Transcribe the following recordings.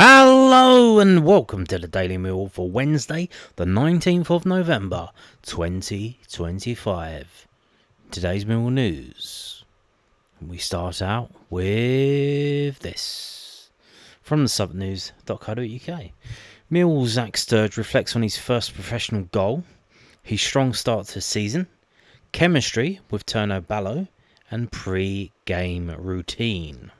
Hello and welcome to the Daily Millwall for Wednesday, the 19th of November, 2025. Today's Millwall news. We start out with this. From the subnews.co.uk. Millwall Zak Sturge reflects on his first professional goal, his strong start to the season, chemistry with Turno Ballo, and pre-game routine.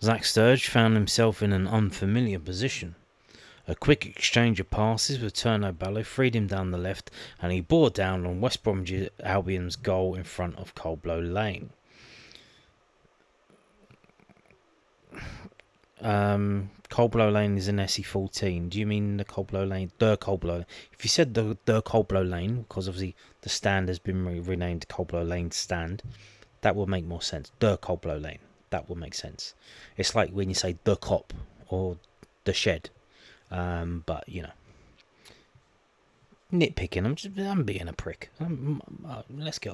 Zak Sturge found himself in an unfamiliar position. A quick exchange of passes with Turno Ballo freed him down the left, and he bore down on West Bromwich Albion's goal in front of Coldblow Lane. Coldblow Lane is in SE14. Do you mean the Coldblow Lane? The Coldblow Lane. If you said the Coldblow Lane, because obviously the stand has been renamed Coldblow Lane Stand, that would make more sense. The Coldblow Lane. That would make sense. It's like when you say the cop or the shed. But, you know. Nitpicking. I'm being a prick. Let's get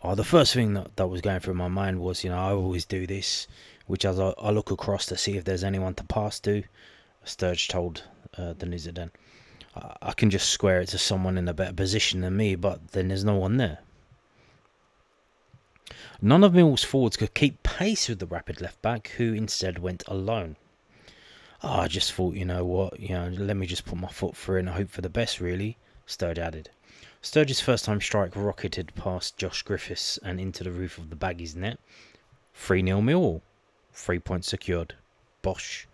on. The first thing that was going through my mind was, I always do this, which as I look across to see if there's anyone to pass to. Sturge told the news then. I can just square it to someone in a better position than me, but then there's no one there. None of Millwall's forwards could keep pace with the rapid left-back, who instead went alone. I just thought, let me just put my foot through it and hope for the best, really, Sturge added. Sturge's first-time strike rocketed past Josh Griffiths and into the roof of the Baggies' net. 3-0 Millwall. 3 points secured. Bosh.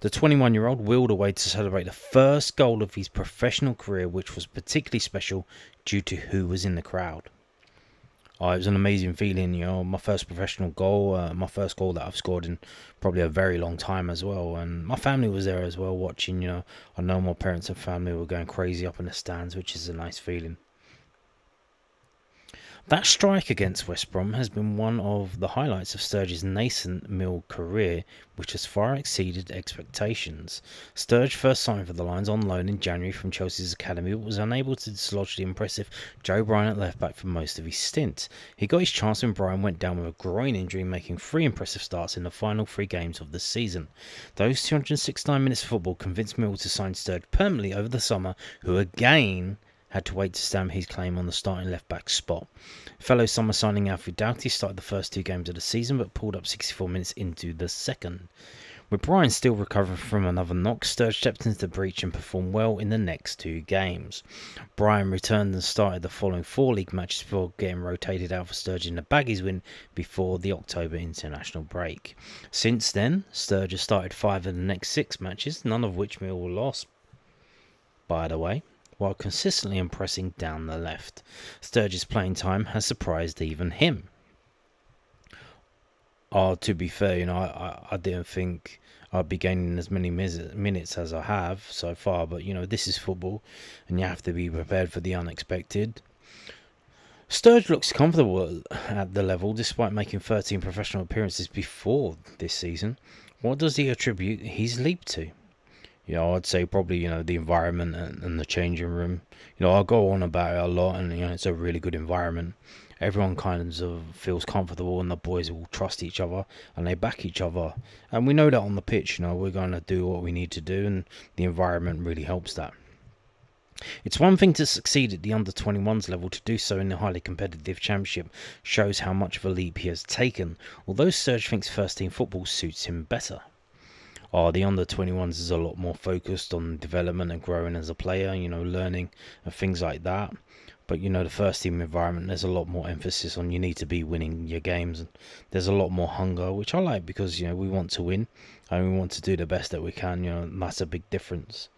The 21-year-old wheeled away to celebrate the first goal of his professional career, which was particularly special due to who was in the crowd. It was an amazing feeling, my first professional goal, my first goal that I've scored in probably a very long time as well. And my family was there as well watching, I know my parents and family were going crazy up in the stands, which is a nice feeling. That strike against West Brom has been one of the highlights of Sturge's nascent Mill career, which has far exceeded expectations. Sturge first signed for the Lions on loan in January from Chelsea's academy, but was unable to dislodge the impressive Joe Bryan at left-back for most of his stint. He got his chance when Bryan went down with a groin injury, making 3 impressive starts in the final 3 games of the season. Those 269 minutes of football convinced Mill to sign Sturge permanently over the summer, who again had to wait to stamp his claim on the starting left-back spot. Fellow summer signing Alfie Doughty started the first 2 games of the season, but pulled up 64 minutes into the second. With Bryan still recovering from another knock, Sturge stepped into the breach and performed well in the next 2 games. Bryan returned and started the following 4 league matches before getting rotated out for Sturge in the Baggies win before the October international break. Since then, Sturge has started 5 of the next 6 matches, none of which Millwall lost, by the way, while consistently impressing down the left. Sturge's playing time has surprised even him. To be fair, I didn't think I'd be gaining as many minutes as I have so far, but this is football and you have to be prepared for the unexpected. Sturge looks comfortable at the level despite making 13 professional appearances before this season. What does he attribute his leap to? I'd say probably, the environment and the changing room. I go on about it a lot and, it's a really good environment. Everyone kind of feels comfortable and the boys will trust each other and they back each other. And we know that on the pitch, we're going to do what we need to do and the environment really helps that. It's one thing to succeed at the under-21s level, to do so in the highly competitive championship shows how much of a leap he has taken, although Sturge thinks first-team football suits him better. The under-21s is a lot more focused on development and growing as a player, learning and things like that. But, the first-team environment, there's a lot more emphasis on you need to be winning your games. And there's a lot more hunger, which I like because, we want to win and we want to do the best that we can, and that's a big difference.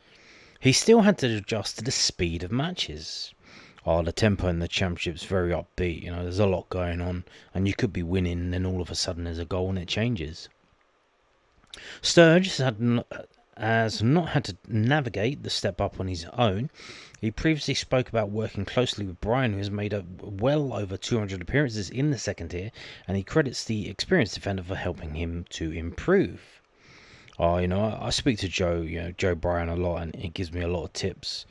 He still had to adjust to the speed of matches. The tempo in the championship's very upbeat, there's a lot going on and you could be winning and then all of a sudden there's a goal and it changes. Sturge has not had to navigate the step up on his own. He previously spoke about working closely with Bryan, who has made up well over 200 appearances in the second tier, and he credits the experienced defender for helping him to improve. I speak to Joe Bryan a lot, and he gives me a lot of tips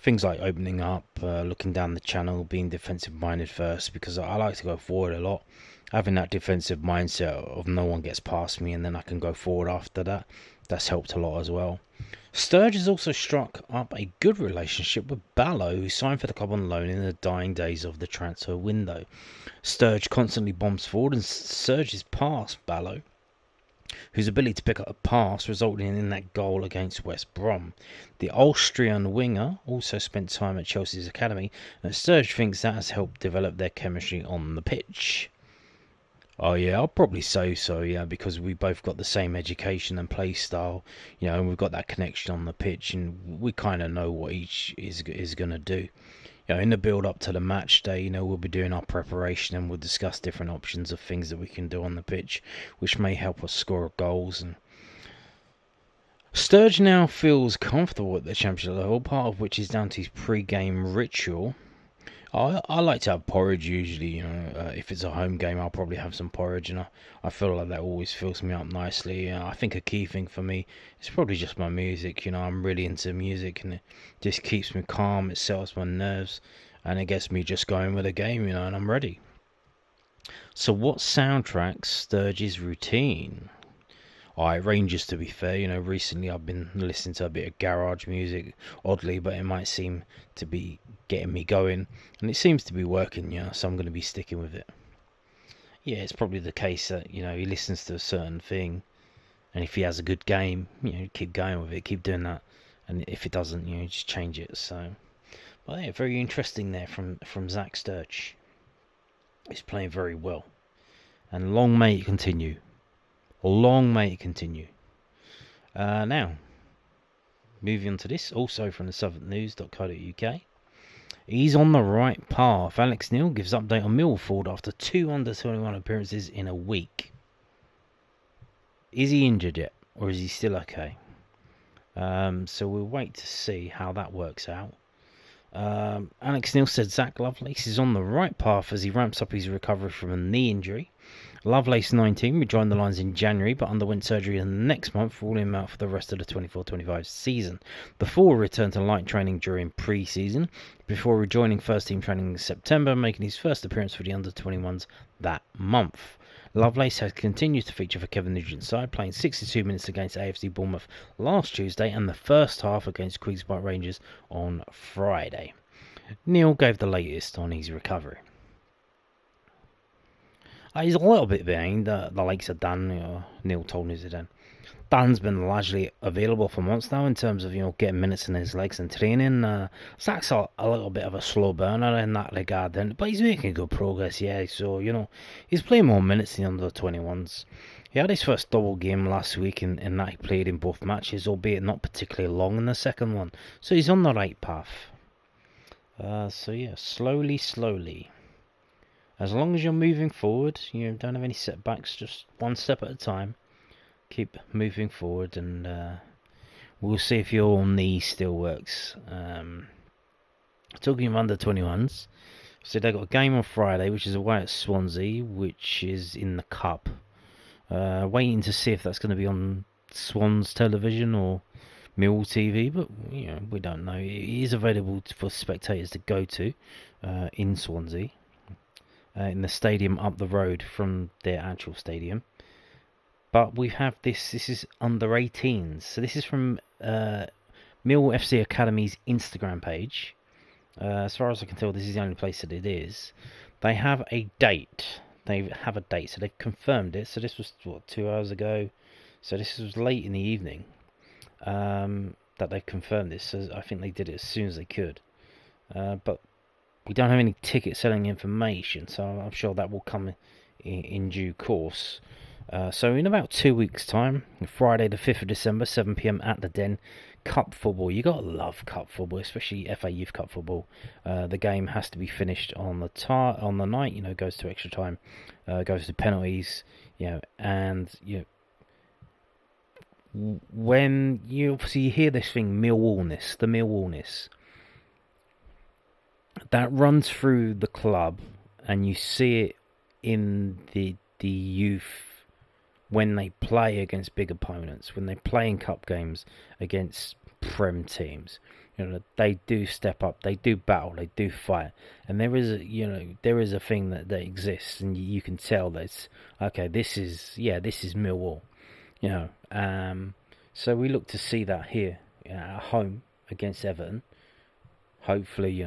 things like opening up, looking down the channel, being defensive minded first, because I like to go forward a lot. Having that defensive mindset of no one gets past me and then I can go forward after that, that's helped a lot as well. Sturge has also struck up a good relationship with Ballo, who signed for the club on loan in the dying days of the transfer window. Sturge constantly bombs forward and surges past Ballo, whose ability to pick up a pass resulted in that goal against West Brom. The Austrian winger also spent time at Chelsea's academy, and Sturge thinks that has helped develop their chemistry on the pitch. Oh yeah, I'll probably say so, yeah, because we both got the same education and play style, and we've got that connection on the pitch, and we kind of know what each is going to do. In the build up to the match day, we'll be doing our preparation and we'll discuss different options of things that we can do on the pitch, which may help us score goals. And Sturge now feels comfortable at the championship level, part of which is down to his pre-game ritual. I like to have porridge usually, if it's a home game I'll probably have some porridge, and I feel like that always fills me up nicely. I think a key thing for me is probably just my music. I'm really into music and it just keeps me calm, it settles my nerves, and it gets me just going with the game, and I'm ready. So what soundtracks Sturge's routine? It ranges, to be fair. Recently I've been listening to a bit of garage music, oddly, but it might seem to be getting me going, and it seems to be working, so I'm going to be sticking with it. Yeah, it's probably the case that, he listens to a certain thing, and if he has a good game, keep going with it, keep doing that, and if it doesn't, just change it. So, but yeah, very interesting there from Zak Sturge. He's playing very well, and long may it continue. Long may it continue. Now, moving on to this, also from the southwarknews.co.uk. He's on the right path. Alex Neil gives update on Millwall forward after 2 under-21 appearances in a week. Is he injured yet, or is he still okay? So we'll wait to see how that works out. Alex Neil said Zak Lovelaces is on the right path as he ramps up his recovery from a knee injury. Lovelace, 19, rejoined the lines in January but underwent surgery in the next month, ruling him out for the rest of the 24-25 season. The forward returned to light training during pre-season before rejoining first-team training in September, making his first appearance for the under-21s that month. Lovelace has continued to feature for Kevin Nugent's side, playing 62 minutes against AFC Bournemouth last Tuesday and the first half against Queen's Park Rangers on Friday. Neil gave the latest on his recovery. He's a little bit behind the likes of Dan. Neil told me today. Dan's been largely available for months now in terms of getting minutes in his legs and training. Zak's a little bit of a slow burner in that regard, but he's making good progress. Yeah, so he's playing more minutes in the under-21s. He had his first double game last week in that he played in both matches, albeit not particularly long in the second one. So he's on the right path. So yeah, slowly. As long as you're moving forward, you don't have any setbacks, just one step at a time. Keep moving forward, and we'll see if your knee still works. Talking of under-21s, so they got a game on Friday, which is away at Swansea, which is in the Cup. Waiting to see if that's going to be on Swans television or Millwall TV, but we don't know. It is available for spectators to go to in Swansea. In the stadium up the road from their actual stadium. But we have this is under 18s. So this is from Millwall FC Academy's Instagram page. As far as I can tell, this is the only place that it is. They have a date. So they've confirmed it. So this was, 2 hours ago? So this was late in the evening that they've confirmed this. So I think they did it as soon as they could. But we don't have any ticket selling information, so I'm sure that will come in due course. So in about 2 weeks' time, Friday the 5th of December, 7 p.m. at the Den, Cup football. You gotta love Cup football, especially FA Youth Cup football. The game has to be finished on the night. Goes to extra time, goes to penalties. And when you obviously hear this thing, the Millwallness. That runs through the club, and you see it in the youth when they play against big opponents, when they play in cup games against Prem teams. they do step up, they do battle, they do fight, and there is a thing that exists, and you can tell that it's okay. This is Millwall, you know. So we look to see that here at home against Everton. Hopefully,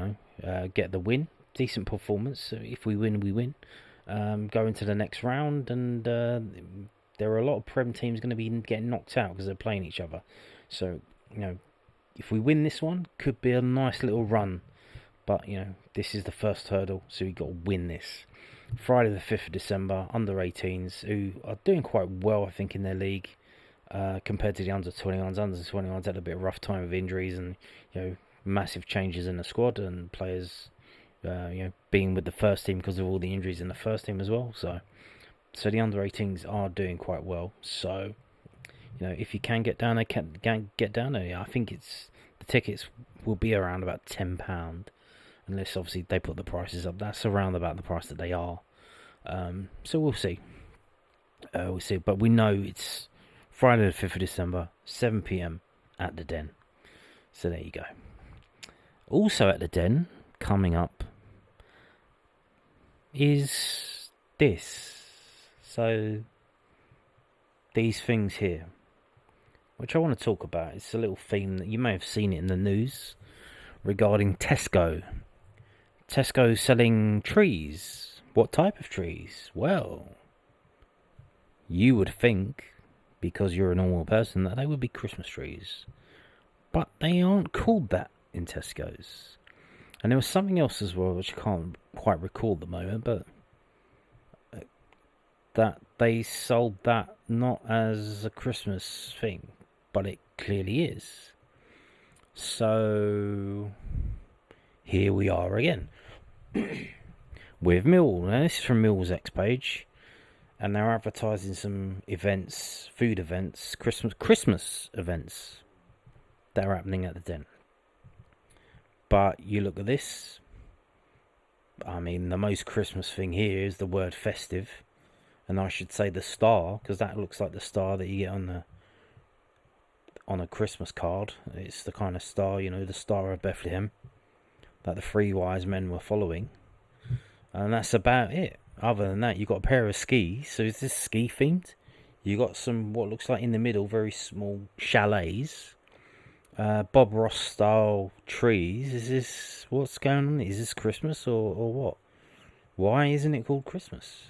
get the win, decent performance. If we win, we win. Go into the next round, and there are a lot of Prem teams going to be getting knocked out because they're playing each other. So, if we win this one, could be a nice little run. But, this is the first hurdle, so we've got to win this. Friday the 5th of December, under-18s, who are doing quite well, I think, in their league, compared to the under-21s. Under-21s had a bit of rough time with injuries and, massive changes in the squad and players, being with the first team because of all the injuries in the first team as well. So the under-18s are doing quite well. So, if you can get down there, get down there. I think the tickets will be around about £10, unless obviously they put the prices up. That's around about the price that they are. So we'll see. But we know it's Friday the 5th of December, 7 p.m. at the Den. So there you go. Also at the Den, coming up, is this. So these things here, which I want to talk about. It's a little theme that you may have seen it in the news regarding Tesco. Tesco selling trees. What type of trees? Well, you would think, because you're a normal person, that they would be Christmas trees. But they aren't called that in Tesco's. And there was something else as well, which I can't quite recall at the moment, but that they sold that not as a Christmas thing, but it clearly is. So here we are again with Millwall. Now this is from Millwall's X page, and they're advertising some events, food events, Christmas events that are happening at the Den. But you look at this, I mean, the most Christmas thing here is the word festive, and I should say the star, because that looks like the star that you get on a Christmas card. It's the kind of star, the Star of Bethlehem that the three wise men were following, and that's about it. Other than that, you've got a pair of skis. So is this ski themed? You got some, what looks like in the middle, very small chalets, Bob Ross style trees. Is this what's going on? Is this Christmas or what? Why isn't it called Christmas?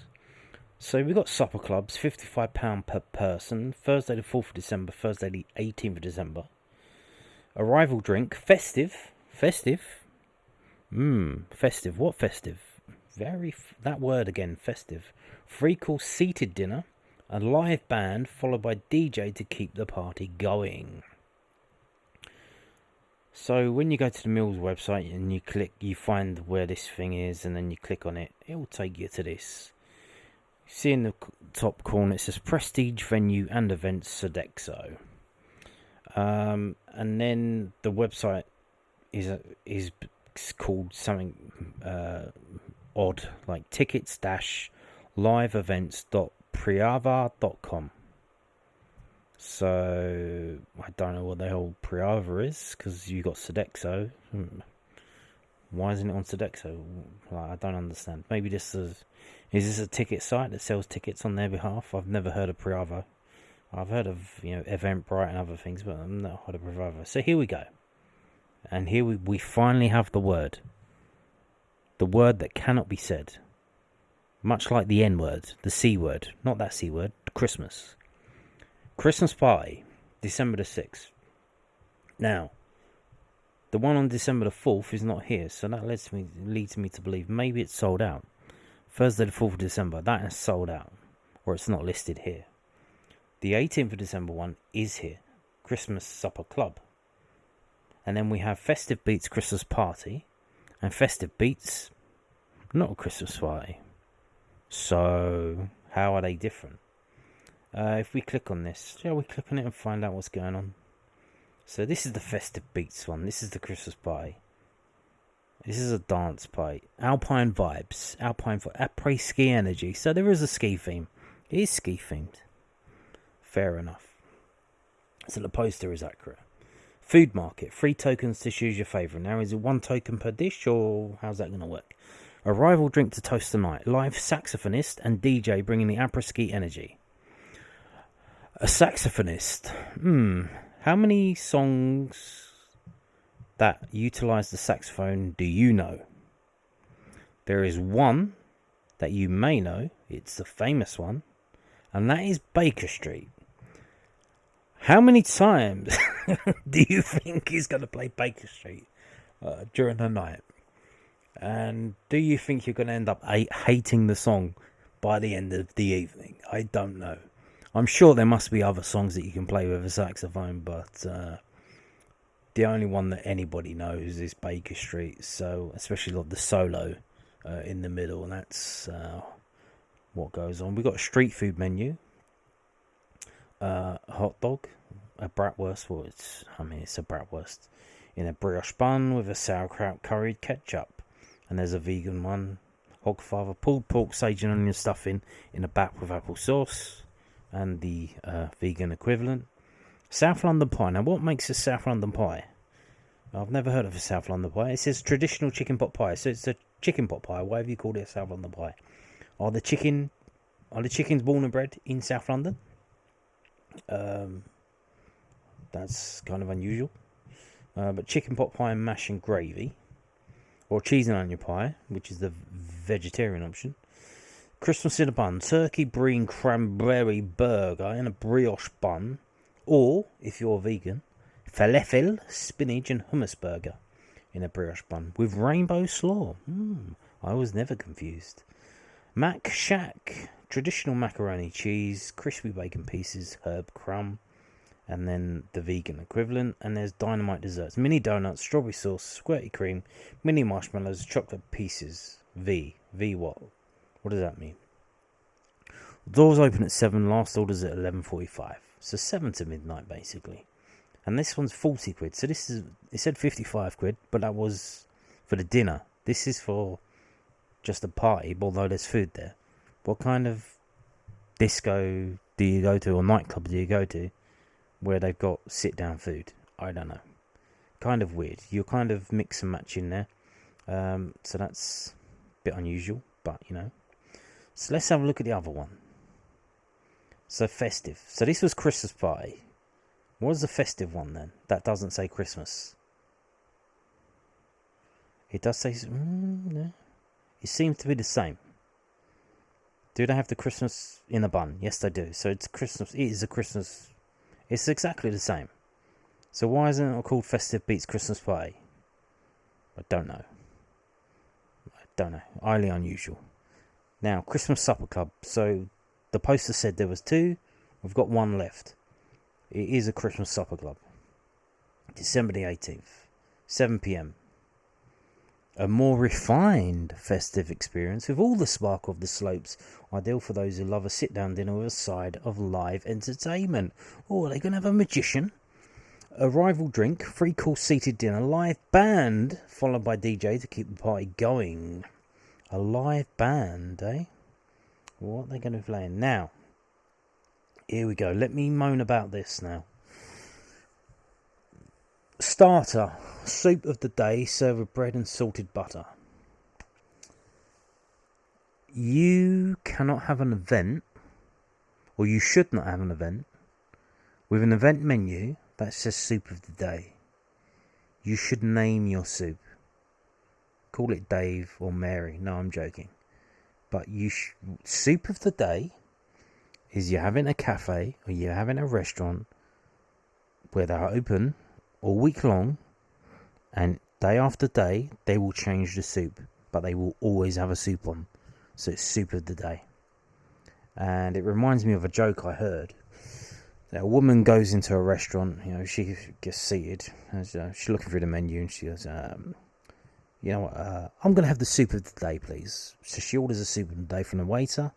So we've got supper clubs, £55 per person, Thursday the 4th of December, Thursday the 18th of December. Arrival drink, festive. Festive, what festive? That word again, festive. 3-course seated dinner, a live band, followed by DJ to keep the party going. So when you go to the Mills website and you find where this thing is, and then you click on it, it will take you to this. See in the top corner it says Prestige Venue and Events Sodexo. And then the website is called something odd, like tickets-liveevents.priava.com. So I don't know what the hell Priava is, because you got Sodexo. Why isn't it on Sodexo? I don't understand. Maybe this is this a ticket site that sells tickets on their behalf? I've never heard of Priava. I've heard of Eventbrite and other things, but I've not heard of Priava. So here we go, and here we finally have the word that cannot be said, much like the N word, the C word, not that C word, Christmas. Christmas party, December the 6th. Now, the one on December the 4th is not here, so that leads me to believe maybe it's sold out. Thursday the 4th of December, that is sold out, or it's not listed here. The 18th of December one is here, Christmas Supper Club. And then we have Festive Beats Christmas Party, and Festive Beats, not a Christmas party. So, how are they different? If we click on this, shall we click on it and find out what's going on? So this is the Festive Beats one. This is the Christmas party. This is a dance party. Alpine vibes. Après ski energy. So there is a ski theme. It is ski themed. Fair enough. So the poster is accurate. Food market. 3 tokens to choose your favourite. Now, is it 1 token per dish, or how's that going to work? A rival drink to toast the night. Live saxophonist and DJ bringing the après-ski energy. A saxophonist. How many songs that utilise the saxophone do you know? There is one that you may know. It's the famous one, and that is Baker Street. How many times do you think he's going to play Baker Street during the night? And do you think you're going to end up hating the song by the end of the evening? I don't know. I'm sure there must be other songs that you can play with a saxophone, but the only one that anybody knows is Baker Street. So, especially the solo in the middle, and that's what goes on. We've got a street food menu. A hot dog, a bratwurst. Well, it's a bratwurst in a brioche bun with a sauerkraut curried ketchup. And there's a vegan one, hogfather, pulled pork, sage and onion stuffing in a bat with apple sauce, and the vegan equivalent. South London pie. Now, what makes a South London pie? I've never heard of a South London pie. It says traditional chicken pot pie, so it's a chicken pot pie. Why have you called it a South London pie? Are the chickens born and bred in South London? That's kind of unusual. But chicken pot pie and mash and gravy. Or cheese and onion pie, which is the vegetarian option. Christmas in a bun. Turkey, brie, cranberry burger in a brioche bun. Or, if you're vegan, falafel, spinach and hummus burger in a brioche bun. With rainbow slaw. I was never confused. Mac Shack. Traditional macaroni cheese, crispy bacon pieces, herb crumb, and then the vegan equivalent. And there's dynamite desserts, mini donuts, strawberry sauce, squirty cream, mini marshmallows, chocolate pieces. V what? What does that mean? Doors open at 7, last orders at 11:45. So 7 to midnight basically. And this one's 40 quid. So it said 55 quid, but that was for the dinner. This is for just a party, although there's food there. What kind of disco do you go to, or nightclub do you go to, where they've got sit-down food? I don't know. Kind of weird. You kind of mix and match in there. So that's a bit unusual, but you know. So let's have a look at the other one. So Festive. So this was Christmas party. What was the Festive one then? That doesn't say Christmas. It does say... no. It seems to be the same. Do they have the Christmas in a bun? Yes, they do. So it's Christmas. It is a Christmas. It's exactly the same. So why isn't it called Festive Beats Christmas Party? I don't know. Highly unusual. Now, Christmas Supper Club. So the poster said there was 2. We've got 1 left. It is a Christmas Supper Club. December the 18th. 7 p.m. A more refined festive experience with all the sparkle of the slopes, ideal for those who love a sit-down dinner with a side of live entertainment. Oh, are they going to have a magician? A rival drink, 3-course seated dinner, live band, followed by DJ to keep the party going. A live band, eh? What are they going to be playing? Now, here we go. Let me moan about this now. Starter, soup of the day, served with bread and salted butter. You cannot have an event, or you should not have an event, with an event menu that says soup of the day. You should name your soup. Call it Dave or Mary. No, I'm joking. But soup of the day is you're having a cafe or you're having a restaurant where they're open all week long, and day after day they will change the soup, but they will always have a soup on. So it's soup of the day. And it reminds me of a joke I heard. A woman goes into a restaurant, she gets seated, and she's looking through the menu, and she goes, I'm going to have the soup of the day, please. So she orders a soup of the day from the waiter.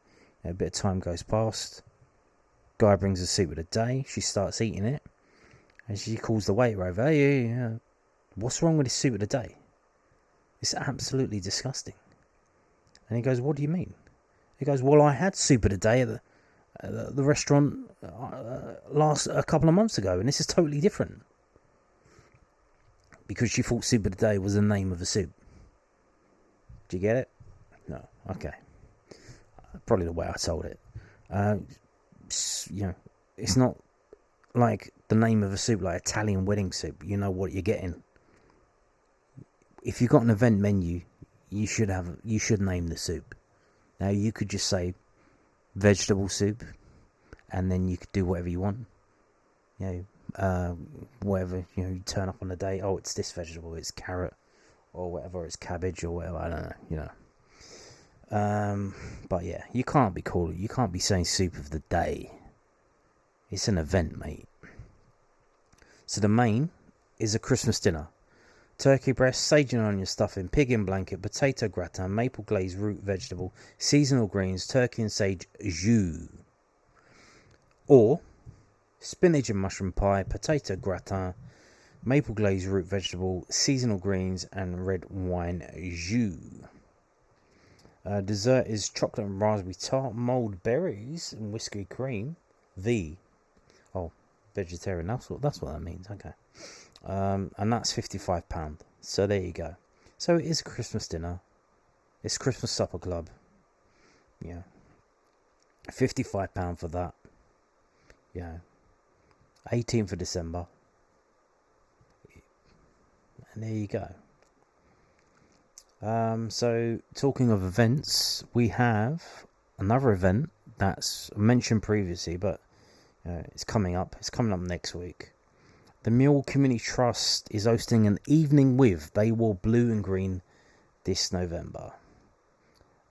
A bit of time goes past. Guy brings the soup of the day. She starts eating it. And she calls the waiter over. Hey, what's wrong with this soup of the day? It's absolutely disgusting. And he goes, what do you mean? He goes, well, I had soup of the day at the restaurant a couple of months ago, and this is totally different. because she thought Soup of the Day was the name of a soup. Do you get it? No. Okay. Probably the way I told it. It's not like the name of a soup, like Italian wedding soup. You know what you're getting. If you've got an event menu, you should name the soup. Now you could just say vegetable soup, and then you could do whatever you want. Whatever you turn up on the day. Oh, it's this vegetable. It's carrot, or whatever. It's cabbage, or whatever. I don't know. But yeah, you can't be saying soup of the day. It's an event, mate. So the main is a Christmas dinner. Turkey breast, sage and onion stuffing, pig in blanket, potato gratin, maple glazed root vegetable, seasonal greens, turkey and sage jus. Or spinach and mushroom pie, potato gratin, maple glazed root vegetable, seasonal greens, and red wine jus. Dessert is chocolate and raspberry tart, mulled berries, and whiskey cream. Vegetarian. That's what that means. Okay. And that's £55. So there you go. So it is a Christmas dinner. It's Christmas supper club. Yeah. £55 for that. Yeah. 18th of December. And there you go. So talking of events, we have another event that's mentioned previously, but it's coming up. It's coming up next week. The Millwall Community Trust is hosting an evening with. They wore blue and green this November,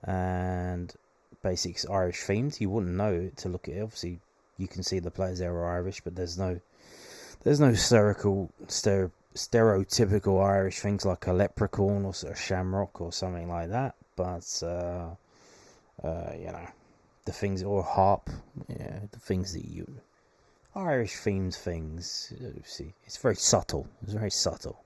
and basically it's Irish themed. You wouldn't know it to look at it. Obviously, you can see the players there are Irish, but there's no stereotypical Irish things like a leprechaun or a shamrock or something like that. But the things, or harp, the things that you Irish themed things. See, it's very subtle. It's very subtle.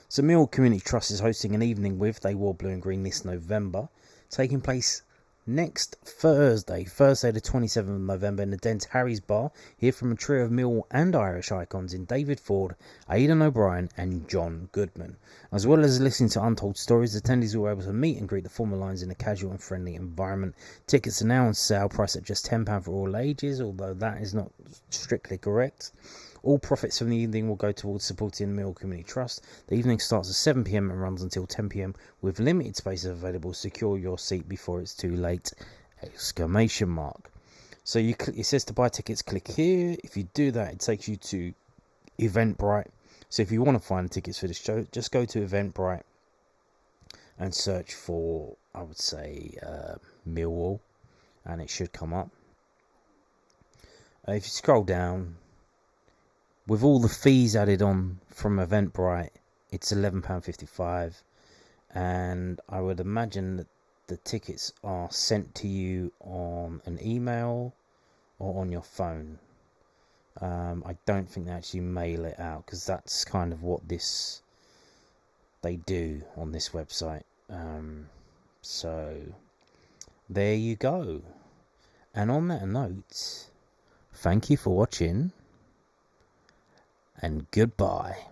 So Millwall Community Trust is hosting an evening with. They wore blue and green this November, taking place next Thursday the 27th of November in the Dent Harry's Bar. Hear from a trio of Millwall and Irish icons in David Ford, Aidan O'Brien and John Goodman. As well as listening to untold stories, attendees will be able to meet and greet the former Lions in a casual and friendly environment. Tickets are now on sale, priced at just £10 for all ages, although that is not strictly correct. All profits from the evening will go towards supporting the Millwall Community Trust. The evening starts at 7 p.m. and runs until 10 p.m. with limited spaces available. Secure your seat before it's too late! ! So it says to buy tickets, click here. If you do that, it takes you to Eventbrite. So if you want to find tickets for this show, just go to Eventbrite and search for, I would say, Millwall, and it should come up. If you scroll down, with all the fees added on from Eventbrite, it's £11.55, and I would imagine that the tickets are sent to you on an email or on your phone. I don't think they actually mail it out, because that's kind of what they do on this website. So there you go. And on that note, thank you for watching, and goodbye.